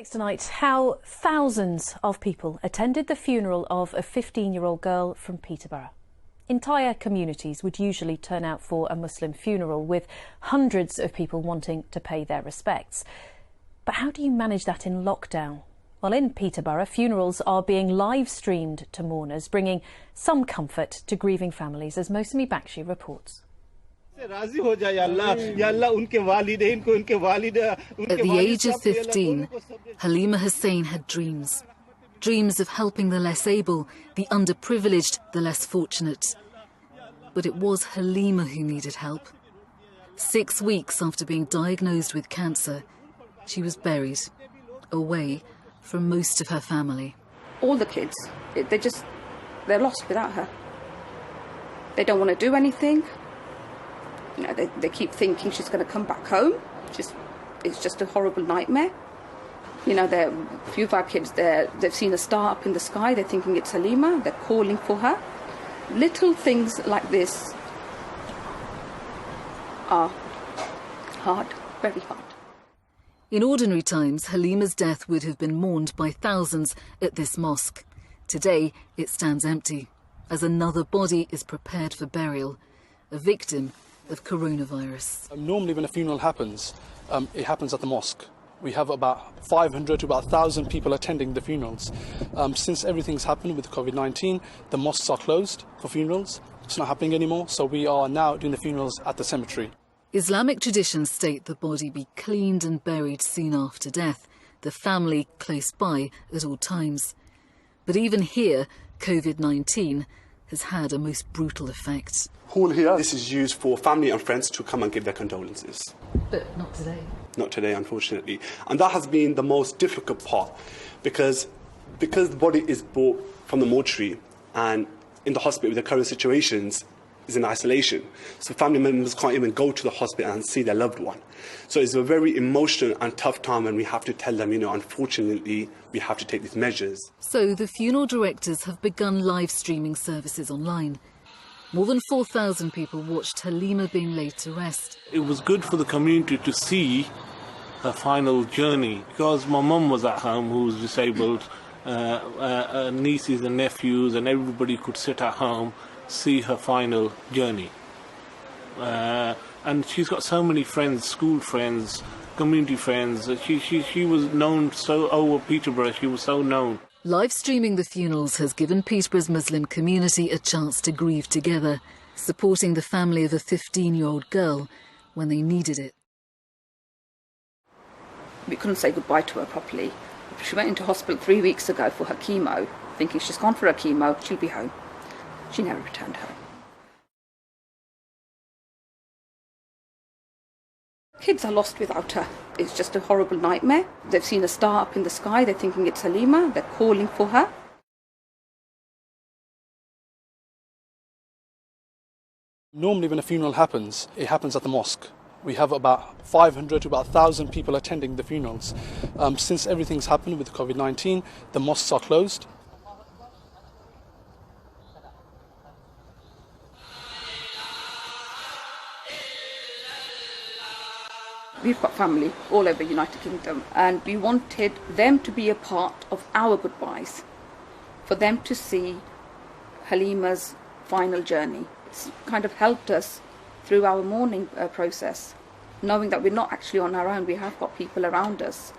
Tonight, how thousands of people attended the funeral of a 15-year-old girl from Peterborough. Entire communities would usually turn out for a Muslim funeral, with hundreds of people wanting to pay their respects. But how do you manage that in lockdown? Well, in Peterborough, funerals are being live-streamed to mourners, bringing some comfort to grieving families, as Mosami Bakshi reports. At the age of 15, Haleema Hussain had dreams. Dreams of helping the less able, the underprivileged, the less fortunate. But it was Haleema who needed help. 6 weeks after being diagnosed with cancer, she was buried, away from most of her family. All the kids, they're lost without her. They don't want to do anything. You know, they keep thinking she's going to come back home. It's just a horrible nightmare. You know, a few of our kids, they've seen a star up in the sky. They're thinking it's Haleema. They're calling for her. Little things like this are hard, very hard. In ordinary times, Haleema's death would have been mourned by thousands at this mosque. Today, it stands empty, as another body is prepared for burial, a victim of coronavirus. Normally when a funeral happens, it happens at the mosque. We have about 500 to about 1,000 people attending the funerals. Since everything's happened with COVID-19, the mosques are closed for funerals. It's not happening anymore, so we are now doing the funerals at the cemetery. Islamic traditions state the body be cleaned and buried soon after death, the family close by at all times. But even here, COVID-19 has had a most brutal effect. Hall here, this is used for family and friends to come and give their condolences. But not today. Not today, unfortunately. And that has been the most difficult part, because the body is brought from the mortuary and in the hospital with the current situations is in isolation. So family members can't even go to the hospital and see their loved one. So it's a very emotional and tough time, and we have to tell them, unfortunately, we have to take these measures. So the funeral directors have begun live streaming services online. More than 4,000 people watched Haleema being laid to rest. It was good for the community to see her final journey, because my mum was at home, who was disabled, nieces and nephews, and everybody could sit at home, see her final journey. And she's got so many friends, school friends, community friends. She was known so over Peterborough. She was so known. Live streaming the funerals has given Peterborough's Muslim community a chance to grieve together, supporting the family of a 15-year-old girl when they needed it. We couldn't say goodbye to her properly. She went into hospital 3 weeks ago for her chemo, thinking she's gone for her chemo, she'll be home. She never returned home. Kids are lost without her. It's just a horrible nightmare. They've seen a star up in the sky. They're thinking it's Haleema. They're calling for her. Normally when a funeral happens, it happens at the mosque. We have about 500 to about 1,000 people attending the funerals. Since everything's happened with COVID-19, the mosques are closed. We've got family all over the United Kingdom, and we wanted them to be a part of our goodbyes, for them to see Haleema's final journey. It's kind of helped us through our mourning process, knowing that we're not actually on our own. We have got people around us